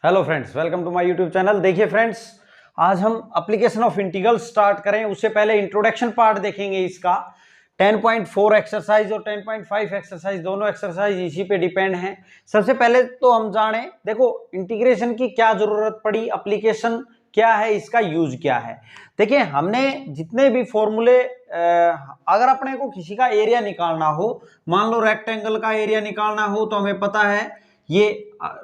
Hello friends, welcome to my YouTube channel. देखिए friends, आज हम एप्लीकेशन ऑफ इंटीग्रल स्टार्ट करें। उससे पहले इंट्रोडक्शन पार्ट देखेंगे इसका। 10.4 एक्सरसाइज और 10.5 एक्सरसाइज, दोनों एक्सरसाइज इसी पे डिपेंड हैं। सबसे पहले तो हम जाने, देखो इंटीग्रेशन की क्या जरूरत पड़ी, एप्लीकेशन क्या है, इसका यूज क्या है। देखिए हमने जितने भी फॉर्मूले, अगर अपने को किसी का एरिया निकालना हो, मान लो रेक्टेंगल का एरिया निकालना हो, तो हमें पता है ये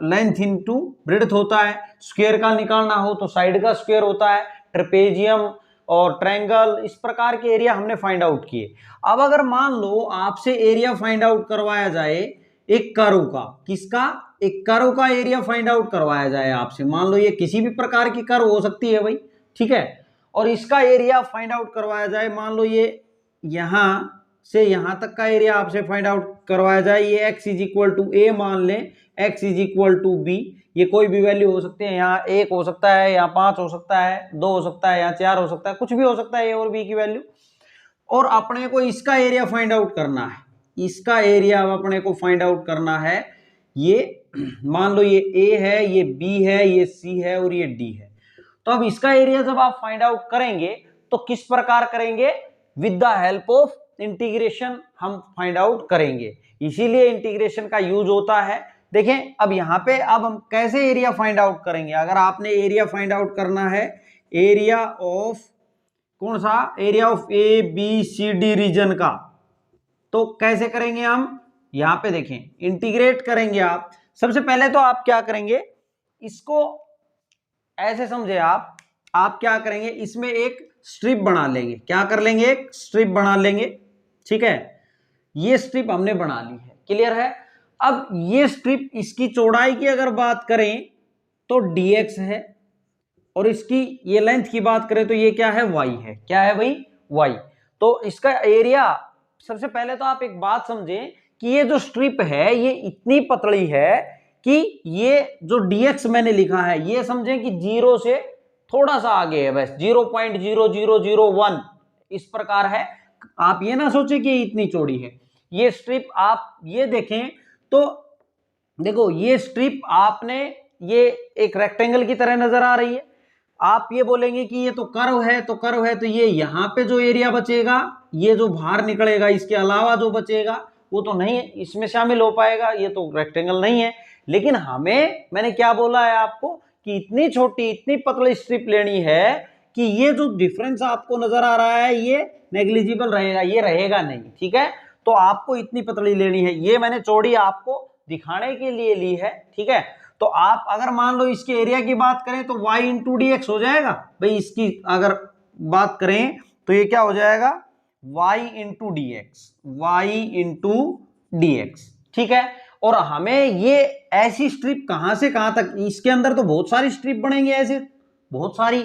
लेंथ इनटू ब्रेड्थ होता है। स्क्वायर का निकालना हो तो साइड का स्क्वायर होता है। ट्रेपेजियम और ट्रायंगल, इस प्रकार के एरिया हमने फाइंड आउट किए। अब अगर मान लो आपसे एरिया फाइंड आउट करवाया जाए एक कर्व का, किसका, एक कर्व का एरिया फाइंड आउट करवाया जाए आपसे। मान लो ये किसी भी प्रकार की कर्व हो सकती है भाई, ठीक है, और इसका एरिया फाइंड आउट करवाया जाए। मान लो ये यहां से यहां तक का एरिया आपसे फाइंड आउट करवाया जाए। ये x is equal to A मान लें, x is equal to B. ये कोई भी वैल्यू हो सकती है, यहाँ 1 हो सकता है, यहाँ 5 हो सकता है, 2 हो सकता है, यहाँ 4 हो सकता है, कुछ भी हो सकता है, ए और बी की वैल्यू। और अपने को इसका एरिया फाइंड आउट करना है। इसका एरिया अब अपने को फाइंड आउट करना है। ये मान लो ये a है, ये b है, ये c है और ये d है। तो अब इसका एरिया जब आप फाइंड आउट करेंगे तो किस प्रकार करेंगे, with the help of integration हम फाइंड आउट करेंगे। इसीलिए इंटीग्रेशन का यूज होता है। देखें अब यहां पे, अब हम कैसे एरिया फाइंड आउट करेंगे। अगर आपने एरिया फाइंड आउट करना है, एरिया ऑफ कौन सा, area of A B C D region का, तो कैसे करेंगे हम, यहां पे देखें इंटीग्रेट करेंगे आप। सबसे पहले तो आप क्या करेंगे, इसको ऐसे समझे आप क्या करेंगे, इसमें एक स्ट्रिप बना लेंगे। क्या कर लेंगे, एक स्ट्रिप बना लेंगे, ठीक है। ये स्ट्रिप हमने बना ली है, क्लियर है। अब ये स्ट्रिप, इसकी चौड़ाई की अगर बात करें तो dx है, और इसकी ये लेंथ की बात करें तो ये क्या है, y है। क्या है भाई, y। तो इसका एरिया, सबसे पहले तो आप एक बात समझें कि ये जो स्ट्रिप है ये इतनी पतली है कि ये जो dx मैंने लिखा है, ये समझें कि 0 से थोड़ा सा आगे है, बस 0.0001 इस प्रकार है। आप ये ना सोचे कि इतनी चौड़ी है ये स्ट्रिप। आप ये देखें तो देखो ये स्ट्रिप आपने, ये एक रेक्टेंगल की तरह नजर आ रही है। आप ये बोलेंगे कि ये तो कर्व है, तो कर्व है तो ये यहाँ पे जो एरिया बचेगा, ये जो बाहर निकलेगा, इसके अलावा जो बचेगा वो तो नहीं है, इसमें शामिल हो पाएगा, ये तो रेक्टेंगल नहीं है। लेकिन हमें, मैंने क्या बोला है आपको कि इतनी छोटी, इतनी पतली स्ट्रिप लेनी है कि ये जो डिफरेंस आपको नजर आ रहा है ये नेग्लिजिबल रहेगा, ये रहेगा नहीं, ठीक है। तो आपको इतनी पतली लेनी है, ये मैंने चौड़ी आपको दिखाने के लिए ली है, ठीक है। तो आप अगर मान लो इसके एरिया की बात करें तो y इंटू डी एक्स हो जाएगा भाई। इसकी अगर बात करें तो ये क्या हो जाएगा, y into D X, Y into D X, ठीक है। और हमें ये ऐसी स्ट्रिप कहां से कहां तक, इसके अंदर तो बहुत सारी स्ट्रिप बनेंगी, ऐसे बहुत सारी,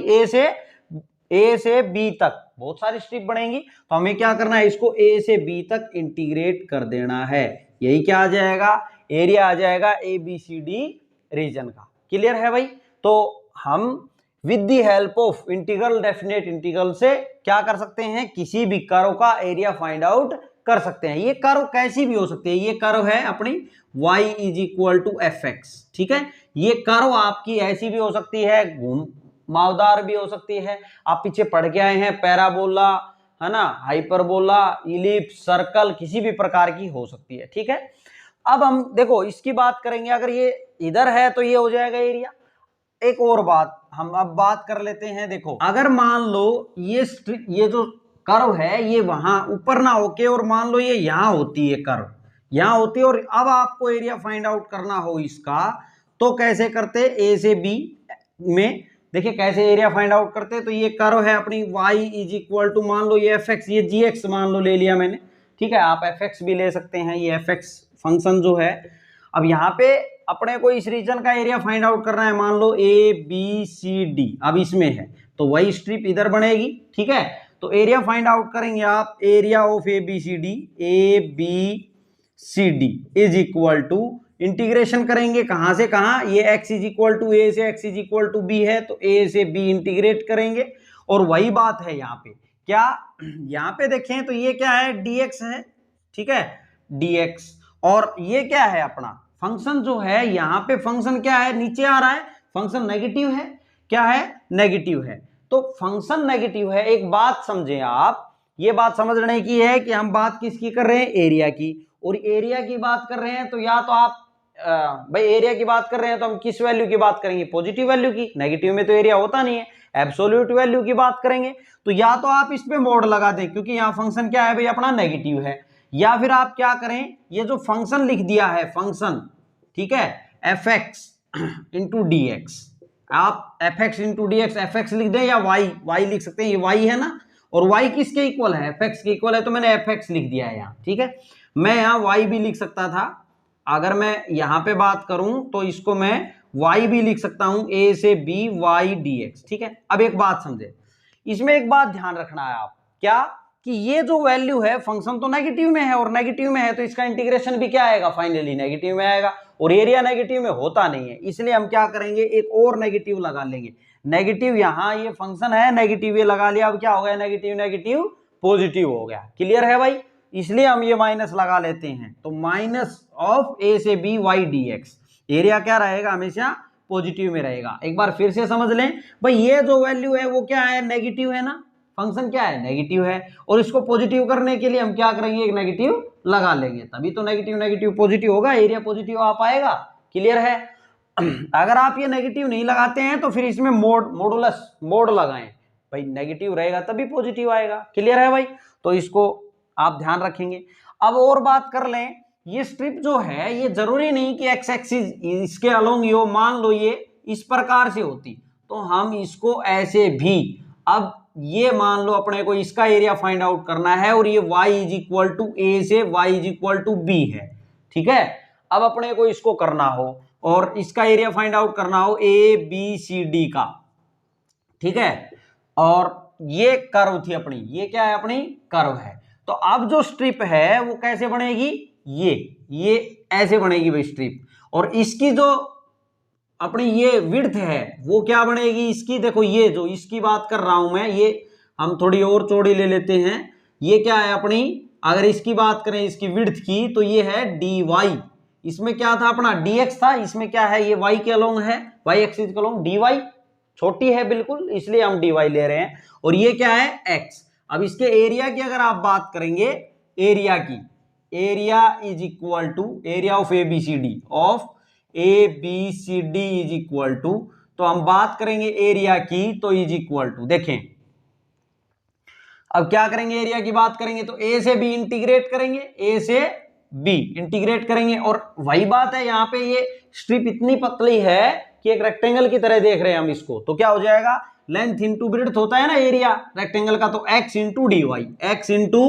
ए से बी तक बहुत सारी स्ट्रिप बनेंगी। तो हमें क्या करना है, इसको ए से बी तक इंटीग्रेट कर देना है। यही क्या आ जाएगा, एरिया आ जाएगा A B C D region का। क्लियर है भाई। तो हम with the help of integral, definite integral से क्या कर सकते हैं, किसी भी कर्व का एरिया फाइंड आउट कर सकते हैं। ये कर्व कैसी भी हो सकती है। ये कर्व है अपनी y is equal to F X, ठीक है। ये कर्व आपकी ऐसी भी हो सकती है, घुमावदार भी हो सकती है। आप पीछे पढ़ के आए हैं, पैराबोला है ना, हाइपरबोला, इलिप्स, सर्कल, किसी भी प्रकार की हो सकती है, ठीक है। अब हम देखो इसकी बात करेंगे, अगर ये इधर है तो ये हो जाएगा एरिया। एक और बात हम अब बात कर लेते हैं। देखो अगर मान लो ये जो कर्व है ये वहां ऊपर ना होके, और मान लो ये यहां होती है, कर्व यहां होती है, और अब आपको एरिया फाइंड आउट करना हो इसका, तो कैसे करते, ए से बी में देखिए कैसे एरिया फाइंड आउट करते। तो ये कर्व है अपनी y इज इक्वल टू, मान लो ये एफ एक्स, ये जी एक्स मान लो ले लिया मैंने, ठीक है। आप एफ एक्स भी ले सकते हैं, ये एफ एक्स फंक्शन जो है। अब यहाँ पे अपने को इस रीजन का एरिया फाइंड आउट करना है, मान लो ए बी सी डी अब इसमें है, तो वही स्ट्रिप इधर बनेगी, ठीक है। तो एरिया फाइंड आउट करेंगे आप, area of A B C D is equal to, integration करेंगे कहां से कहां, ये x is equal to A से x is equal to B है, तो a से b इंटीग्रेट करेंगे। और वही बात है यहाँ पे, क्या यहाँ पे देखें तो ये क्या है, dx है, ठीक है, dx। और ये क्या है अपना फंक्शन जो है, यहाँ पे फंक्शन क्या है, नीचे आ रहा है, फंक्शन नेगेटिव है, क्या है, नेगेटिव है। तो फंक्शन नेगेटिव है, एक बात समझें आप, ये बात समझने की है कि हम बात किसकी कर रहे हैं, एरिया की। और एरिया की बात कर रहे हैं तो या तो आप भाई एरिया की बात कर रहे हैं तो हम किस वैल्यू की बात करेंगे, पॉजिटिव वैल्यू की, नेगेटिव में तो एरिया होता नहीं है, एब्सोल्यूट वैल्यू की बात करेंगे। तो या तो आप इस पे मोड लगा दें क्योंकि यहाँ फंक्शन क्या है भाई अपना, नेगेटिव है, या फिर आप क्या करें, ये जो फंक्शन लिख दिया है फंक्शन, ठीक है, F X into D X, आप F X into D X F X लिख दें या वाई लिख सकते हैं, ये वाई है ना, और y किसके इक्वल है, एफ एक्स के इक्वल है, तो मैंने एफ एक्स लिख दिया है यहाँ, ठीक है। मैं यहाँ y भी लिख सकता था, अगर मैं यहाँ पे बात करूं तो इसको मैं y भी लिख सकता हूं, a से b y dx, ठीक है। अब एक बात समझे, इसमें एक बात ध्यान रखना है आप, क्या कि ये जो वैल्यू है फंक्शन तो नेगेटिव में है, और नेगेटिव में है तो इसका इंटीग्रेशन भी क्या आएगा, फाइनली नेगेटिव में आएगा, और एरिया नेगेटिव में होता नहीं है, इसलिए हम क्या करेंगे, एक और नेगेटिव लगा लेंगे। नेगेटिव यहाँ ये फंक्शन है नेगेटिव, ये लगा लिया, अब क्या हो गया, नेगेटिव नेगेटिव पॉजिटिव हो गया, क्लियर है भाई, इसलिए हम ये माइनस लगा लेते हैं। तो माइनस ऑफ a से b y dx, एरिया क्या रहेगा, हमेशा पॉजिटिव में रहेगा। एक बार फिर से समझ लें भाई, ये जो वैल्यू है वो क्या है, नेगेटिव है ना, फंक्शन क्या है, नेगेटिव है, और इसको पॉजिटिव करने के लिए हम क्या करेंगे, एक नेगेटिव लगा लेंगे, तभी तो नेगेटिव नेगेटिव पॉजिटिव होगा, एरिया पॉजिटिव आ पाएगा, क्लियर है। अगर आप ये नेगेटिव नहीं लगाते हैं तो फिर इसमें मोड लगाएं, भाई नेगेटिव रहेगा तभी पॉजिटिव आएगा, क्लियर है भाई, तो इसको आप ध्यान रखेंगे। अब और बात कर लें, ये स्ट्रिप जो है ये जरूरी नहीं कि एक्स एक्सिस इसके अलोंग यो, मान लो ये इस प्रकार से होती तो हम इसको ऐसे भी, अब ये मान लो अपने को इसका एरिया फाइंड आउट करना है और ये y is equal to A से y is equal to B है, ठीक है। अब अपने को इसको करना हो और इसका एरिया फाइंड आउट करना हो ए बी सी डी का, ठीक है, और ये कर्व थी अपनी, ये क्या है, अपनी कर्व है। तो अब जो स्ट्रिप है वो कैसे बनेगी, ये ऐसे बनेगी भाई स्ट्रिप, और इसकी जो अपनी ये विड्थ है वो क्या बनेगी इसकी, देखो ये जो इसकी बात कर रहा हूं मैं, ये हम थोड़ी और चौड़ी ले लेते हैं, ये क्या है अपनी, अगर इसकी बात करें इसकी विड्थ की तो ये है डी वाई, इसमें क्या था अपना dx था, इसमें क्या है, ये y के अलोंग है, y एक्सिस के अलोंग, dy छोटी है बिल्कुल इसलिए हम dy ले रहे हैं, और ये क्या है x। अब इसके एरिया की अगर आप बात करेंगे, एरिया की, area is equal to area of A B C D, of A B C D is equal to, तो हम बात करेंगे एरिया की तो इज इक्वल टू, देखें अब क्या करेंगे, एरिया की बात करेंगे तो a से b इंटीग्रेट करेंगे, a से b इंटीग्रेट करेंगे, और वही बात है यहाँ पे ये स्ट्रिप इतनी पतली है कि एक रेक्टेंगल की तरह देख रहे हैं हम इसको, तो क्या हो जाएगा, लेंथ इंटू ब्रेड्थ होता है ना एरिया रेक्टेंगल का, तो x into D Y, X into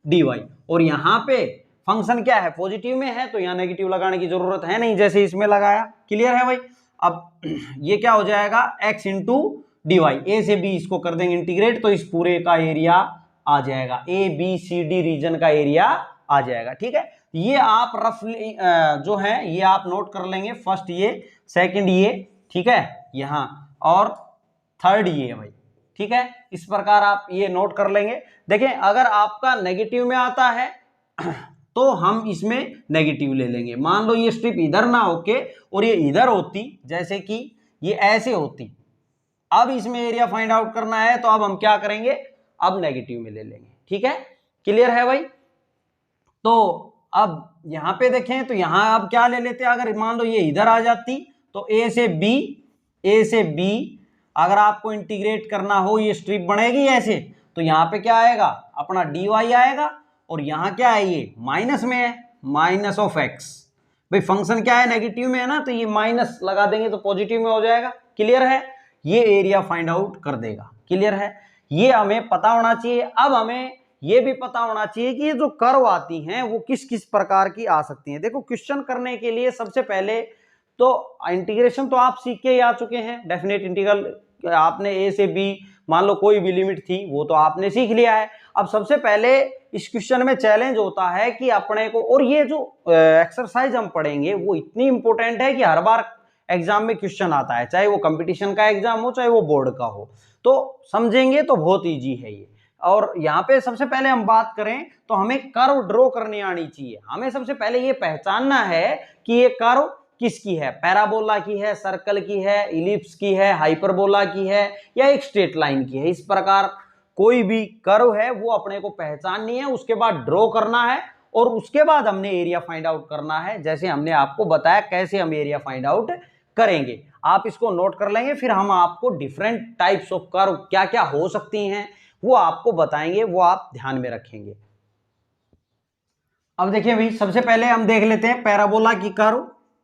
D Y, और यहाँ पे फंक्शन क्या है, पॉजिटिव में है तो यहाँ नेगेटिव लगाने की जरूरत है नहीं, जैसे इसमें लगाया, क्लियर है भाई। अब ये क्या हो जाएगा, x इंटू डी वाई, ए से बी इसको कर देंगे इंटीग्रेट, तो इस पूरे का एरिया आ जाएगा, A B C D region का एरिया आ जाएगा, ठीक है। ये आप रफली जो है ये आप नोट कर लेंगे, फर्स्ट ये, सेकंड ये, ठीक है, यहाँ और थर्ड ये भाई, ठीक है, इस प्रकार आप ये नोट कर लेंगे। देखें अगर आपका नेगेटिव में आता है तो हम इसमें नेगेटिव ले लेंगे, मान लो ये स्ट्रिप इधर ना होके और ये इधर होती, जैसे कि ये ऐसे होती, अब इसमें एरिया फाइंड आउट करना है तो अब हम क्या करेंगे, अब नेगेटिव में ले लेंगे, ठीक है, क्लियर है भाई। तो अब यहां पे देखें तो यहां अब क्या ले लेते हैं, अगर मान लो ये इधर आ जाती तो ए से बी अगर आपको इंटीग्रेट करना हो, ये स्ट्रिप बनेगी ऐसे, तो यहां पे क्या आएगा अपना डी वाई आएगा, और यहां क्या है, ये माइनस में है, माइनस ऑफ एक्स, भाई फंक्शन क्या है, नेगेटिव में है ना, तो ये माइनस लगा देंगे तो पॉजिटिव में हो जाएगा, क्लियर है, ये एरिया फाइंड आउट कर देगा, क्लियर है, ये हमें पता होना चाहिए। अब हमें ये भी पता होना चाहिए कि ये जो कर्व आती हैं वो किस किस प्रकार की आ सकती हैं। देखो क्वेश्चन करने के लिए सबसे पहले तो इंटीग्रेशन तो आप सीख के ही आ चुके हैं, डेफिनेट इंटीग्रल आपने ए से बी, मान लो कोई भी लिमिट थी वो तो आपने सीख लिया है। अब सबसे पहले इस क्वेश्चन में चैलेंज होता है कि अपने को, और ये जो एक्सरसाइज हम पढ़ेंगे वो इतनी इंपॉर्टेंट है कि हर बार एग्जाम में क्वेश्चन आता है, चाहे वो कंपटीशन का एग्जाम हो चाहे वो बोर्ड का हो, तो समझेंगे तो बहुत इजी है ये। और यहाँ पे सबसे पहले हम बात करें तो हमें कर्व ड्रॉ करनी आनी चाहिए, हमें सबसे पहले ये पहचानना है कि ये कर्व किसकी है, पैराबोला की है, सर्कल की है, इलिप्स की है, हाइपरबोला की है, या एक स्ट्रेट लाइन की है। इस प्रकार कोई भी कर्व है वो अपने को पहचाननी है, उसके बाद ड्रॉ करना है और उसके बाद हमने एरिया फाइंड आउट करना है। जैसे हमने आपको बताया कैसे हम एरिया फाइंड आउट करेंगे, आप इसको नोट कर लेंगे। फिर हम आपको डिफरेंट टाइप्स ऑफ कर्व क्या क्या हो सकती हैं वो आपको बताएंगे, वो आप ध्यान में रखेंगे। अब देखिए भाई, सबसे पहले हम देख लेते हैं पैराबोला की कर्व।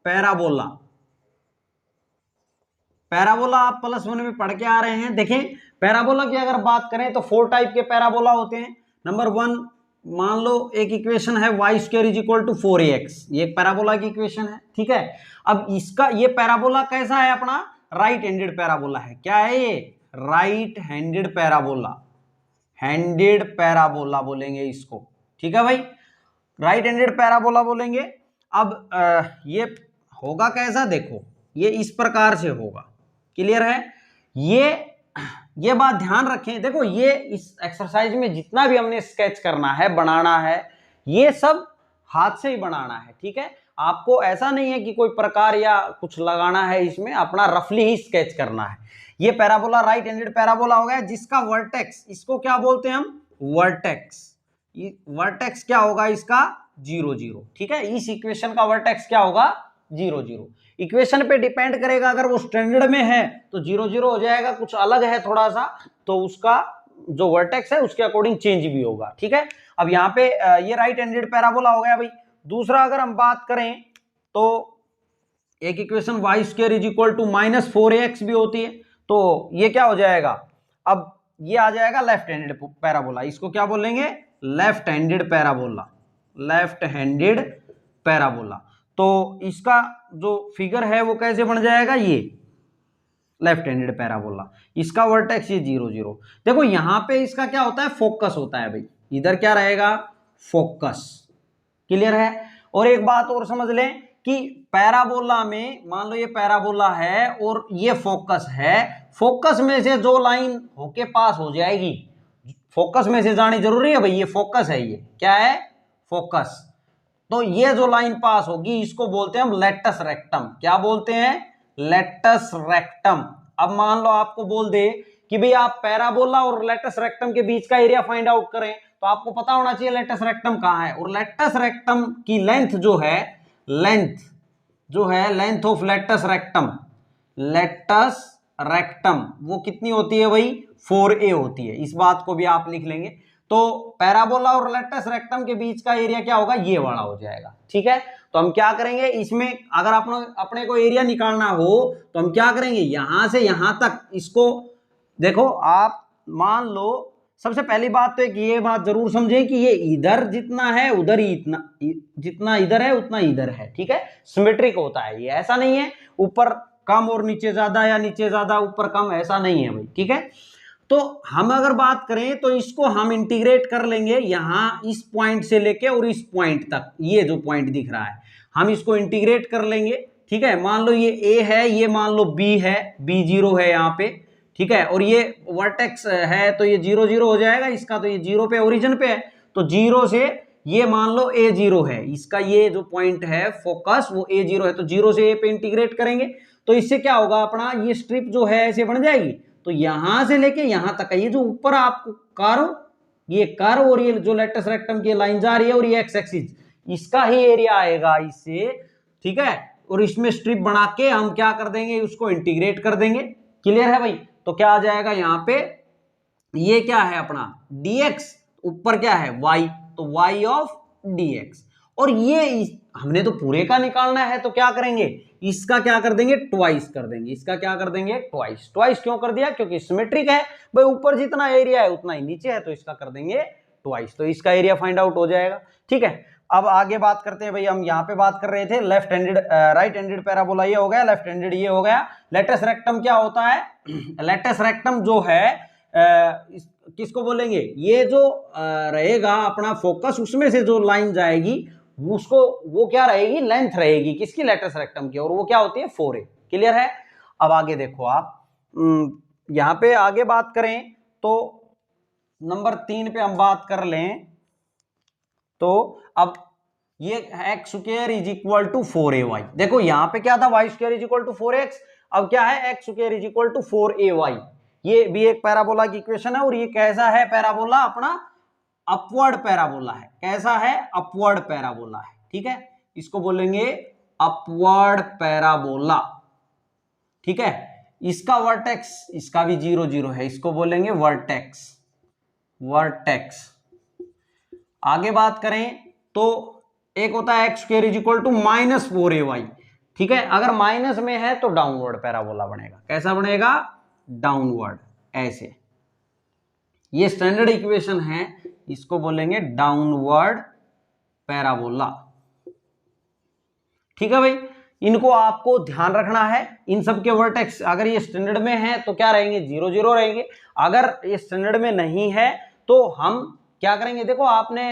पैराबोला, पैराबोला आप +1 में पढ़ के आ रहे हैं। देखें, पैराबोला की अगर बात करें तो 4 टाइप के पैराबोला होते हैं। नंबर 1, मान लो एक इक्वेशन है y² = 4ax, ये एक पैराबोला की इक्वेशन है, ठीक है। अब इसका ये पैराबोला कैसा है अपना, राइट हैंडेड पैराबोला है। क्या है ये, right handed parabola, handed parabola बोलेंगे इसको, ठीक है भाई, राइट हैंडेड पैराबोला बोलेंगे। अब ये होगा कैसा, देखो ये इस प्रकार से होगा, क्लियर है। ये बात ध्यान रखें, देखो ये इस एक्सरसाइज में जितना भी हमने स्केच करना है, बनाना है, ये सब हाथ से ही बनाना है, ठीक है। आपको ऐसा नहीं है कि कोई प्रकार या कुछ लगाना है इसमें, अपना रफली ही स्केच करना है। ये पैराबोला राइट हैंडेड पैराबोला हो गया, जिसका वर्टेक्स, इसको क्या बोलते हैं हम, वर्टेक्स। वर्टेक्स क्या होगा इसका, 0 0, ठीक है। इस इक्वेशन का वर्टेक्स क्या होगा, 0 0। इक्वेशन पे डिपेंड करेगा, अगर वो स्टैंडर्ड में है तो 0 0 हो जाएगा, कुछ अलग है थोड़ा सा तो उसका जो वर्टेक्स है उसके अकॉर्डिंग चेंज भी होगा, ठीक है। अब यहाँ पे ये राइट हैंडेड पैराबोला हो गया भाई। दूसरा अगर हम बात करें तो एक इक्वेशन y² = -4ax भी होती है, तो ये क्या हो जाएगा, अब ये आ जाएगा लेफ्ट हैंडेड पैराबोला। इसको क्या बोलेंगे, left handed parabola, left handed parabola. तो इसका जो फिगर है वो कैसे बन जाएगा, ये लेफ्ट हैंडेड पैराबोला, इसका वर्टेक्स ये 0 0। देखो यहां पे इसका क्या होता है, फोकस होता है भाई, इधर क्या रहेगा, फोकस, क्लियर है। और एक बात और समझ लें कि पैराबोला में मान लो ये पैराबोला है और ये फोकस है, फोकस में से जो लाइन होके पास हो जाएगी, फोकस में से जानी जरूरी है भाई, ये फोकस है, ये क्या है, फोकस। तो ये जो लाइन पास होगी इसको बोलते हैं हम लेटस रेक्टम। क्या बोलते हैं, लेटस रेक्टम। अब मान लो आपको बोल दे कि भाई आप पैराबोला और लेटस रेक्टम के बीच का एरिया फाइंड आउट करें, तो आपको पता होना चाहिए लेटस रेक्टम कहाँ है। और लेटस रेक्टम की लेंथ जो है, length of latus rectum, latus rectum वो कितनी होती है भाई, 4a होती है। इस बात को भी आप लिख लेंगे। तो पैराबोला और लेटस रेक्टम के बीच का एरिया क्या होगा, ये वाला हो जाएगा, ठीक है। तो हम क्या करेंगे इसमें, अगर अपने को एरिया निकालना हो तो हम क्या करेंगे, यहां से यहां तक इसको देखो, आप मान लो सबसे पहली बात तो एक ये बात जरूर समझें कि ये इधर जितना है उधर ही इतना, जितना इधर है उतना इधर है, ठीक है। सिमेट्रिक होता है ये, ऐसा नहीं है ऊपर कम और नीचे ज्यादा या नीचे ज्यादा ऊपर कम, ऐसा नहीं है भाई, ठीक है। तो हम अगर बात करें तो इसको हम इंटीग्रेट कर लेंगे, यहां इस पॉइंट से लेके और इस पॉइंट तक, ये जो पॉइंट दिख रहा है हम इसको इंटीग्रेट कर लेंगे, ठीक है। मान लो ये a है, ये मान लो b है, b0 है यहाँ पे, ठीक है। और ये वर्टेक्स है तो ये 0 0 हो जाएगा इसका, तो ये 0 पे ओरिजिन पे है, तो 0 से ये मान लो a0 है, इसका ये जो पॉइंट है फोकस वो a0 है, तो 0 से a पे इंटीग्रेट करेंगे तो इससे क्या होगा, अपना ये स्ट्रिप जो है ऐसे बन जाएगी। तो यहां से लेके यहां तक ये जो ऊपर आपको कर्व, ये कर्व और ये जो लेटस रेक्टम की लाइन जा रही है और ये एक्स एक्सिस, इसका ही एरिया आएगा इससे, ठीक है। और इसमें स्ट्रिप बना के हम क्या कर देंगे, उसको इंटीग्रेट कर देंगे, क्लियर है भाई। तो क्या आ जाएगा यहाँ पे, ये क्या है अपना dx, ऊपर क्या है y, तो y ऑफ dx। और ये हमने तो पूरे का निकालना है, तो क्या करेंगे, इसका क्या कर देंगे, ट्वाइस कर देंगे, इसका क्या कर देंगे, ट्वाइस। ट्वाइस क्यों कर दिया, क्योंकि सिमेट्रिक है भाई, ऊपर जितना एरिया है उतना ही नीचे है, तो इसका कर देंगे ट्वाइस, तो इसका एरिया फाइंड आउट हो जाएगा, ठीक है। अब आगे बात करते हैं भाई, हम यहाँ पे बात कर रहे थे left handed right handed parabola ये हो गया, लेफ्ट हैंडेड ये हो गया। लेटस रेक्टम क्या होता है, लेटस रेक्टम जो है किसको बोलेंगे, ये जो रहेगा अपना फोकस, उसमें से जो लाइन जाएगी उसको, वो क्या रहेगी, लेंथ रहेगी किसकी, लेटस रेक्टम की, और वो क्या होती है 4a, क्लियर है। अब आगे देखो आप, यहाँ पे आगे बात करें तो नंबर 3 पे हम बात कर लें, तो अब ये X square is equal to 4ay। देखो यहां पे क्या था, Y square is equal to 4x, अब क्या है, X square is equal to 4ay। ये भी एक पैराबोला की इक्वेशन है, और ये कैसा है पैराबोला, अपना अपवर्ड पैराबोला है। कैसा है, अपवर्ड पैराबोला है, ठीक है, इसको बोलेंगे अपवर्ड पैराबोला, ठीक है। इसका वर्टेक्स, इसका भी 0 0 है, इसको बोलेंगे वर्टेक्स, वर्टेक्स। आगे बात करें तो एक होता है X square is equal to -4ay, ठीक है। अगर माइनस में है तो डाउनवर्ड पैराबोला बनेगा। कैसा बनेगा, डाउनवर्ड, ऐसे। ये स्टैंडर्ड इक्वेशन है, इसको बोलेंगे डाउनवर्ड पैराबोला, ठीक है भाई। इनको आपको ध्यान रखना है, इन सब के वर्टेक्स अगर ये स्टैंडर्ड में है तो क्या रहेंगे, 0 0 रहेंगे। अगर ये स्टैंडर्ड में नहीं है तो हम क्या करेंगे, देखो आपने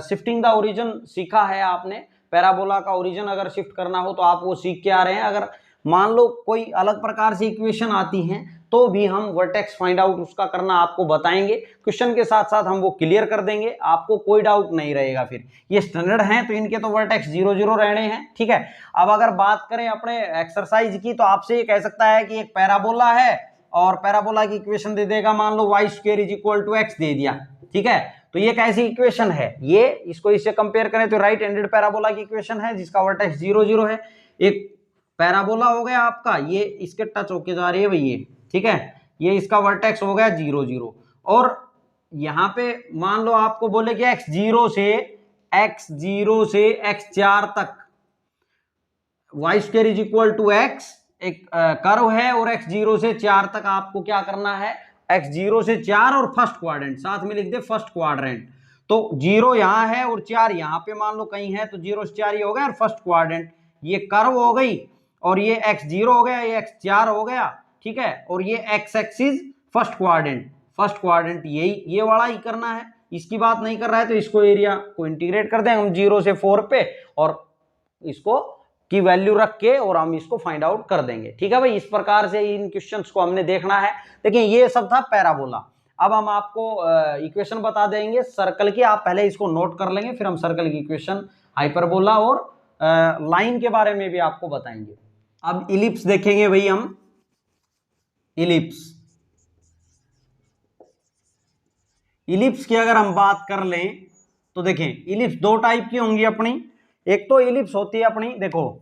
शिफ्टिंग द ओरिजिन सीखा है, आपने पैराबोला का ओरिजिन अगर शिफ्ट करना हो तो आप वो सीख के आ रहे हैं। अगर मान लो कोई अलग प्रकार से इक्वेशन आती हैं तो भी हम वर्टेक्स फाइंड आउट उसका करना आपको बताएंगे, क्वेश्चन के साथ साथ हम वो क्लियर कर देंगे, आपको कोई डाउट नहीं रहेगा। फिर ये स्टैंडर्ड हैं तो इनके तो वर्टेक्स 0 0 रहने हैं, ठीक है। अब अगर बात करें अपने एक्सरसाइज की, तो आपसे ये कह सकता है कि एक पैराबोला है और पैराबोला की इक्वेशन दे देगा, मान लो Y square is equal to X दे दिया, ठीक है। तो ये कैसी इक्वेशन है, ये इसको इससे कंपेयर करें तो राइट हैंडेड पैराबोला की इक्वेशन है जिसका वर्टेक्स 0 0 है। एक पैराबोला हो गया आपका, ये इसके टच होके जा रही है भाई ये, ठीक है, ये इसका वर्टेक्स हो गया 0 0। और यहां पे मान लो आपको बोले कि x0 से x4 तक Y square is equal to X, एक कर्व है और x0 से 4 तक आपको क्या करना है, x0 से 4 और फर्स्ट क्वाड्रेंट, साथ में लिख दे फर्स्ट क्वाड्रेंट। तो 0 यहां है और 4 यहां पे मान लो कहीं है, तो 0 से 4 ये हो गया और फर्स्ट क्वाड्रेंट, ये कर्व हो गई, और ये x0 हो गया, ये x4 हो गया, ठीक है। और ये x एक्सिस फर्स्ट क्वाड्रेंट यही ये वाला ही करना है, इसकी बात नहीं कर रहा है तो इसको एरिया को इंटीग्रेट कर दें हम 0 से 4 पे, और इसको की वैल्यू रख के और हम इसको फाइंड आउट कर देंगे, ठीक है भाई। इस प्रकार से इन क्वेश्चंस को हमने देखना है। देखिए ये सब था पैराबोला। अब हम आपको इक्वेशन बता देंगे सर्कल की, आप पहले इसको नोट कर लेंगे, फिर हम सर्कल की इक्वेशन, हाइपरबोला और लाइन के बारे में भी आपको बताएंगे। अब इलिप्स देखेंगे भाई हम, इलिप्स की अगर हम बात कर लें तो देखें इलिप्स दो टाइप की होंगी अपनी। एक तो इलिप्स होती है अपनी, देखो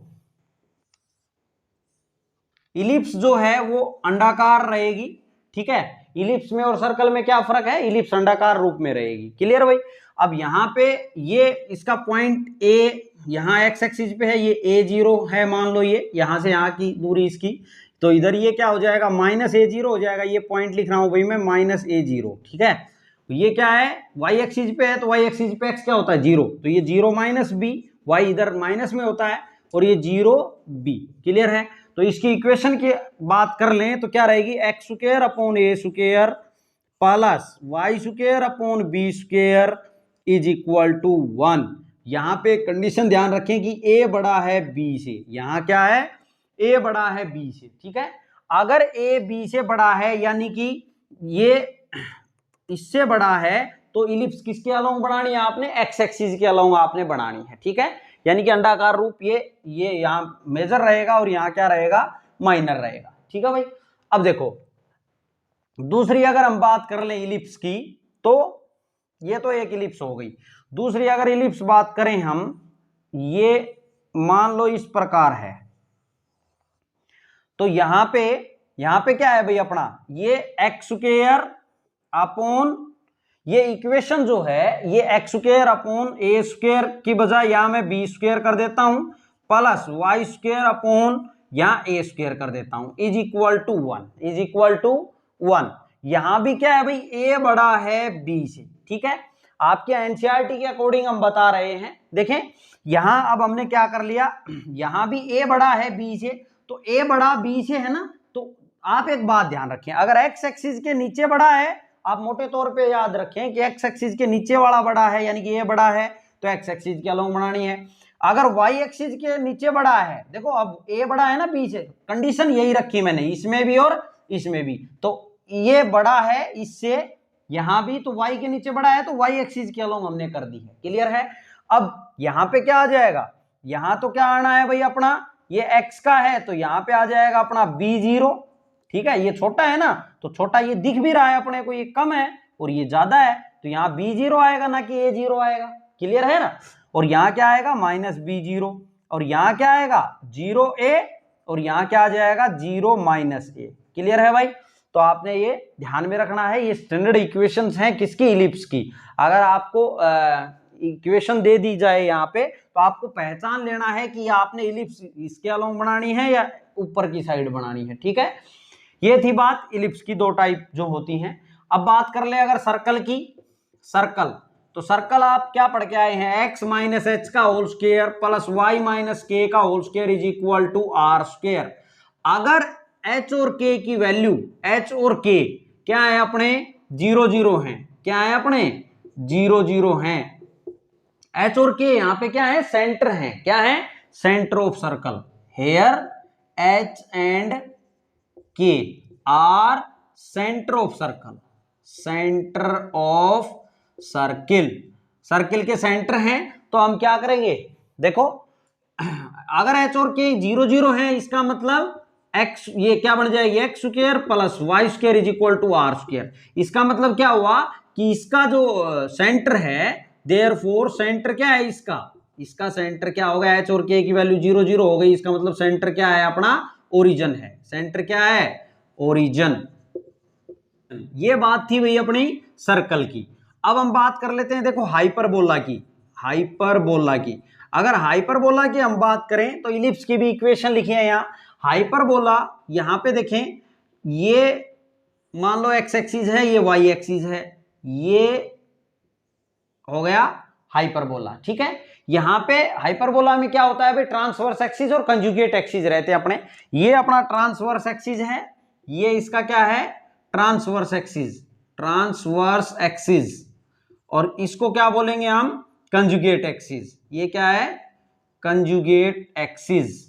इलिप्स जो है वो अंडाकार रहेगी, ठीक है। इलिप्स में और सर्कल में क्या फर्क है, इलिप्स अंडाकार रूप में रहेगी, क्लियर भाई। अब यहाँ पे ये इसका पॉइंट ए यहाँ एक्स एक्सिस पे है, ये a0 है, मान लो ये यहाँ से यहाँ की दूरी इसकी, तो इधर ये क्या हो जाएगा, -a0 हो जाएगा। ये पॉइंट लिख रहा हूं भाई मैं -a0, ठीक है। तो ये क्या है, y एक्सिस पे है, तो y एक्सिस पे x क्या होता है 0, तो ये 0 - b, y इधर माइनस में होता है, और ये 0b, क्लियर है। तो इसकी इक्वेशन की बात कर लें तो क्या रहेगी, x² upon a² plus y² upon b² is equal to 1। यहां पे कंडीशन ध्यान रखें कि a बड़ा है b से, यहां क्या है, a बड़ा है b से, ठीक है। अगर a b से बड़ा है यानी कि ये इससे बड़ा है, तो इलिप्स किसके अलोंग बनानी है आपने, एक्स एक्सिस के अलोंग आपने बनानी है, ठीक है। यानी कि अंडाकार रूप ये यहां मेजर रहेगा और यहां क्या रहेगा, माइनर रहेगा, ठीक है भाई। अब देखो दूसरी अगर हम बात कर लें इलिप्स की, तो ये तो एक इलिप्स हो गई। दूसरी अगर इलिप्स बात करें हम, ये मान लो इस प्रकार है, तो यहां पे क्या है भाई अपना, ये x² अपॉन, ये इक्वेशन जो है ये x² अपॉन a² की बजाय यहां मैं b² कर देता हूं, प्लस y² अपॉन यहां a² कर देता हूं, इज इक्वल टू 1। यहां भी क्या है भाई, a बड़ा है b से, ठीक है। आपके एनसीईआरटी के अकॉर्डिंग हम बता रहे हैं। देखें यहां अब हमने क्या कर लिया, यहां भी a बड़ा है b से, तो a बड़ा b से है ना। तो आप एक बात ध्यान रखें, अगर x एक्सिस के नीचे बड़ा है, आप मोटे तौर पे याद रखें कि x एक्सिस के नीचे वाला बड़ा है, यानी कि a बड़ा है तो x एक्सिस के अलोंग बनानी है। अगर y एक्सिस के नीचे बड़ा है, देखो अब a बड़ा है ना b से, कंडीशन यही रखी मैंने इसमें भी और इसमें भी, तो ये बड़ा है इससे, यहां भी तो y के नीचे बड़ा है, तो y एक्सिस के अलोंग हमने कर दी है, क्लियर है। अब यहां पे क्या आ जाएगा, यहां तो क्या आना है भाई अपना, ये x का है तो यहां पे आ जाएगा अपना b0, ठीक है, ये छोटा है ना तो छोटा ये दिख भी रहा है अपने को, ये कम है और ये ज्यादा है तो यहाँ b0 आएगा ना कि a0 आएगा, क्लियर है ना। और यहाँ क्या आएगा -b0 और यहाँ क्या आएगा 0a और यहाँ क्या आ जाएगा 0 -a, क्लियर है भाई। तो आपने ये ध्यान में रखना है, ये स्टैंडर्ड इक्वेशंस हैं किसकी, इलिप्स की। अगर आपको इक्वेशन दे दी जाए यहाँ पे तो आपको पहचान लेना है कि आपने इलिप्स इसके अलोंग बनानी है या ऊपर की साइड बनानी है, ठीक है। ये थी बात इलिप्स की, दो टाइप जो होती हैं। अब बात कर ले अगर सर्कल की, सर्कल तो सर्कल आप क्या पढ़ के आए हैं, x माइनस एच का whole square plus y minus K का whole square is equal to R square. अगर h और k की वैल्यू, h और k क्या है अपने 0 0 हैं, क्या है अपने 0 0 हैं, h और k यहाँ पे क्या है सेंटर है, क्या है centre of circle, here h and k are centre of circle, centre of circle, circle के सेंटर हैं। तो हम क्या करेंगे, देखो अगर h और k 0 0 है इसका मतलब x ये क्या बन जाएगी X square plus Y square is equal to R square. इसका मतलब क्या हुआ कि इसका जो सेंटर है, देयरफॉर सेंटर क्या है इसका, इसका सेंटर क्या होगा, h और k की वैल्यू 0 0 हो गई, इसका मतलब सेंटर क्या है अपना ओरिजिन है, सेंटर क्या है ओरिजिन। ये बात थी भाई अपनी सर्कल की। अब हम बात कर लेते हैं देखो हाइपरबोला की, हाइपरबोला की। अगर हाइपरबोला की हम बात करें तो इलिप्स की भी इक्वेशन लिखी है यहाँ। हाइपरबोला यहाँ पे देखें, ये मान लो एक्स एक्सिस है, ये वाई एक्सिस है, ये हो गया हाइपरबोला, ठीक है। यहाँ पे हाइपरबोला में क्या होता है भाई, ट्रांसवर्स एक्सिस और कंजुगेट एक्सिस रहते हैं अपने। ये अपना ट्रांसवर्स एक्सिस है, ये इसका क्या है ट्रांसवर्स एक्सिस, ट्रांसवर्स एक्सिस, और इसको क्या बोलेंगे हम कंजुगेट एक्सिस, ये क्या है कंजुगेट एक्सिस।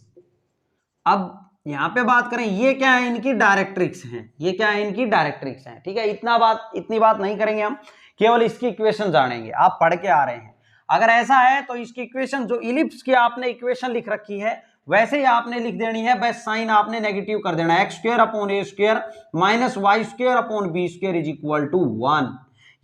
अब यहां पे बात करें, ये क्या है इनकी डायरेक्ट्रिक्स हैं, ये क्या है इनकी डायरेक्ट्रिक्स हैं, ठीक है। इतनी बात नहीं करेंगे हम, केवल इसकी इक्वेशन जानेंगे, आप पढ़ के आ रहे हैं। अगर ऐसा है तो इसकी इक्वेशन जो इलिप्स की आपने इक्वेशन लिख रखी है वैसे ही आपने लिख देनी है, बस साइन आपने नेगेटिव कर देना है, X square upon A square minus Y square upon B square is equal to 1।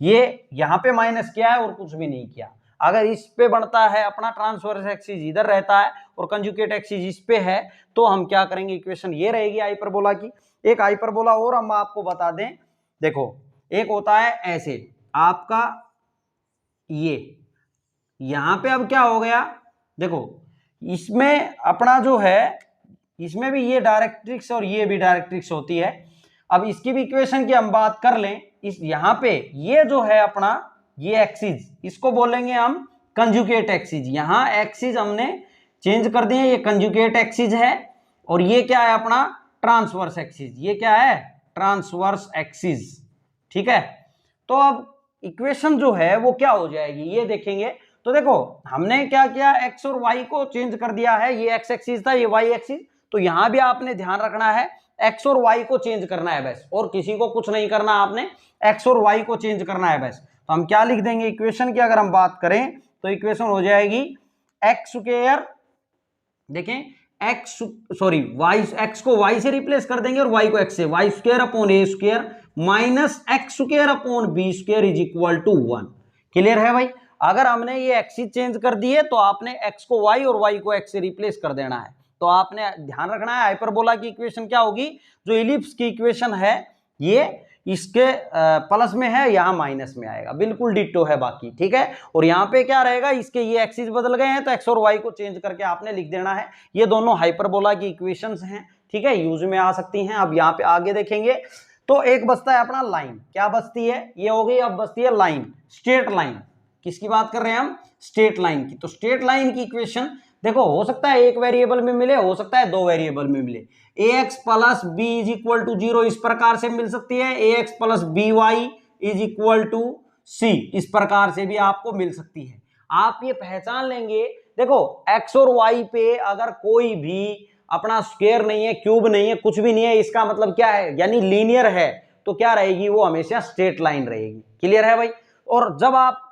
ये यहां पे माइनस किया है और कुछ भी नहीं किया। अगर इस पे बनता है अपना ट्रांसवर्स एक्सिस इधर रहता है और कंजुगेट एक्सिस इस पे है, तो हम क्या करेंगे, इक्वेशन ये रहेगी हाइपरबोला की। एक हाइपरबोला और हम आपको बता दें, देखो एक होता है ऐसे आपका, ये यहां पे अब क्या हो गया, देखो इसमें अपना जो है, इसमें भी ये डायरेक्ट्रिक्स और ये भी डायरेक्ट्रिक्स होती है। अब इसकी भी इक्वेशन की हम बात कर लें, इस यहां पे ये जो है अपना ये एक्सिस, इसको बोलेंगे हम कंजुगेट एक्सिस। यहां एक्सिस हमने चेंज कर दिए, ये कंजुगेट एक्सिस है, और ये क्या है अपना ट्रांसवर्स एक्सिस, ये क्या है ट्रांसवर्स एक्सिस, ठीक है। तो अब इक्वेशन जो है वो क्या हो जाएगी ये देखेंगे। तो देखो हमने क्या किया, एक्स और वाई को चेंज कर दिया है, ये एक्स एक्सिस था, ये वाई एक्सिस, तो यहां भी आपने ध्यान रखना है एक्स और वाई को चेंज करना है बस, और किसी को कुछ नहीं करना, आपने एक्स और वाई को चेंज करना है बस। तो हम क्या लिख देंगे इक्वेशन की, अगर हम बात करें तो इक्वेशन हो जाएगी एक्स स्क्वायर, देखें एक्स सॉरी वाई, एक्स को वाई से रिप्लेस कर देंगे और वाई को एक्स से, Y square upon A square minus X square upon B square is equal to 1। Clear है भाई। अगर हमने ये एक्सिस चेंज कर दिए तो आपने एक्स को वाई और वाई को एक्स से रिप्लेस कर देना है। तो आपने ध्यान रखना है हाइपरबोला की इक्वेशन क्या होगी, जो इलिप्स की इक्वेशन है ये इसके प्लस में है, यहाँ माइनस में आएगा, बिल्कुल डिट्टो है बाकी, ठीक है। और यहाँ पे क्या रहेगा, इसके ये एक्सिस बदल गए हैं तो एक्स और वाई को चेंज करके आपने लिख देना है। ये दोनों हाइपरबोला की इक्वेशंस हैं, ठीक है, यूज में आ सकती हैं। अब यहाँ पे आगे देखेंगे तो एक बचता है अपना लाइन, क्या बचती है, ये हो गई। अब बचती है लाइन, स्ट्रेट लाइन। किसकी बात कर रहे हैं हम, स्ट्रेट लाइन की। तो स्ट्रेट लाइन की इक्वेशन देखो, हो सकता है एक वेरिएबल में मिले, हो सकता है दो वेरिएबल में मिले। ax plus B is equal to 0 इस प्रकार से मिल सकती है, ax plus B Y is equal to C इस प्रकार से भी आपको मिल सकती है। आप ये पहचान लेंगे, देखो x और y पे अगर कोई भी अपना स्क्वायर नहीं है, क्यूब नहीं है, कुछ भी नहीं है, इसका मतलब क्या है, यानी लीनियर है, तो क्या रहेगी वो हमेशा स्ट्रेट लाइन रहेगी। क्लियर है भाई। और जब आप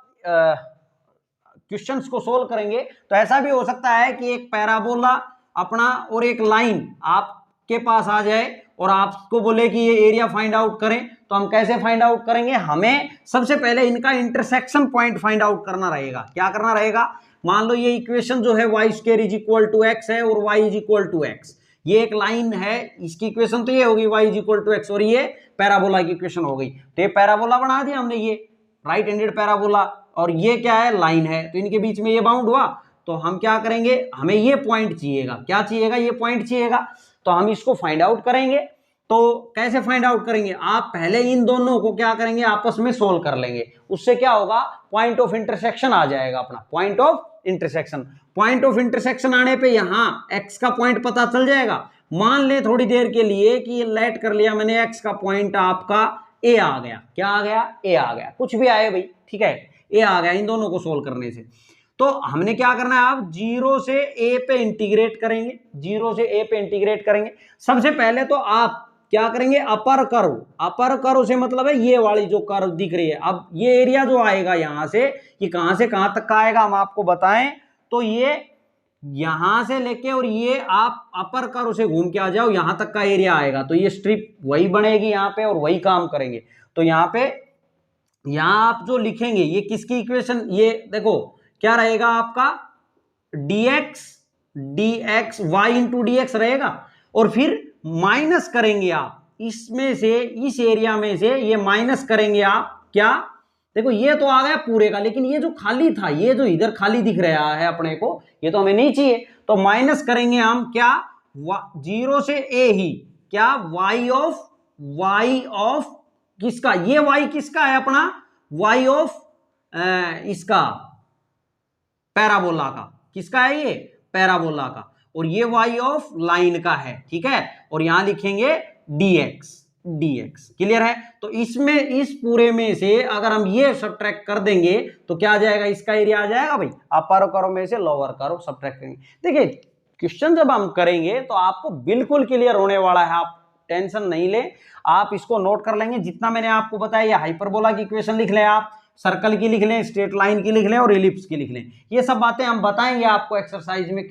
क्वेश्चंस को सोल्व करेंगे तो ऐसा भी हो सकता है कि एक पैराबोला अपना और एक लाइन आपके पास आ जाए और आपको बोले कि ये एरिया फाइंड आउट करें, तो हम कैसे फाइंड आउट करेंगे? हमें सबसे पहले इनका इंटरसेक्शन पॉइंट फाइंड आउट करना रहेगा। क्या करना रहेगा? मान लो ये इक्वेशन जो है Y square is equal to X है और Y is equal to X, ये एक लाइन है, इसकी इक्वेशन तो ये होगी Y is equal to X, और ये पैराबोला की इक्वेशन हो गई। तो ये पैराबोला बना दिया हमने, ये राइट हैंडेड पैराबोला, और ये क्या है? लाइन है, तो इनके बीच में ये बाउंड हुआ। तो हम क्या करेंगे? हमें ये पॉइंट चाहिएगा। क्या चाहिएगा? ये पॉइंट चाहिएगा। तो हम इसको फाइंड आउट करेंगे। तो कैसे फाइंड आउट करेंगे? आप पहले इन दोनों को क्या करेंगे? आपस में सोल्व कर लेंगे। उससे क्या होगा? पॉइंट ऑफ इंटरसेक्शन आ जाएगा अपना, point of intersection. Point of intersection आने पे यहां एक्स का पॉइंट पता चल जाएगा। मान ले थोड़ी देर के लिए कि लेट कर लिया मैंने, एक्स का पॉइंट आपका ए आ गया। क्या आ गया? ए आ गया। कुछ भी आए भाई, ठीक है, ए आ गया इन दोनों को सोल्व करने से। तो हमने क्या करना है? आप जीरो से ए पे इंटीग्रेट करेंगे, जीरो से ए पे इंटीग्रेट करेंगे। सबसे पहले तो आप क्या करेंगे? Upper curve. अपर कर्व से मतलब है ये वाली जो कर्व दिख रही है। अब ये एरिया जो आएगा यहां से, ये कहां से कहां तक का आएगा हम आपको बताएं, तो ये यहां से लेके और ये आप अपर कर्व से घूम के आ जाओ, यहां तक का एरिया आएगा। तो ये स्ट्रिप वही बनेगी यहां पे और वही काम करेंगे। तो यहां पे यहां आप जो लिखेंगे ये किसकी इक्वेशन? ये देखो क्या रहेगा आपका? dx y into D x रहेगा, और फिर माइनस करेंगे आप इसमें से, इस एरिया में से ये माइनस करेंगे आप। क्या? देखो ये तो आ गया पूरे का, लेकिन ये जो खाली था, ये जो इधर खाली दिख रहा है अपने को, ये तो हमें नहीं चाहिए। तो माइनस करेंगे हम क्या? जीरो से ए ही क्या? y ऑफ किसका? ये y किसका है अपना? y ऑफ इसका पैराबोला का। किसका है ये? पैराबोला का। और ये y ऑफ लाइन का है, ठीक है। और यहां लिखेंगे dx। क्लियर है? तो इसमें इस पूरे में से अगर हम ये सब्ट्रैक्ट कर देंगे तो क्या आ जाएगा? इसका एरिया आ जाएगा भाई। अपर कर्व में से लोअर कर्व सब्ट्रैक्ट करेंगे। देखिए क्वेश्चन जब हम करेंगे तो आपको बिल्कुल क्लियर होने वाला है, आप टेंशन नहीं ले, आप इसको नोट कर लेंगे। जितना मैंने आपको बताया, हाइपरबोला की इक्वेशन लिख लें, आप सर्कल की लिख लें, स्ट्रेट लाइन की लिख लें और एलिप्स की लिख लें। ये सब बातें हम बताएंगे आपको एक्सरसाइज में।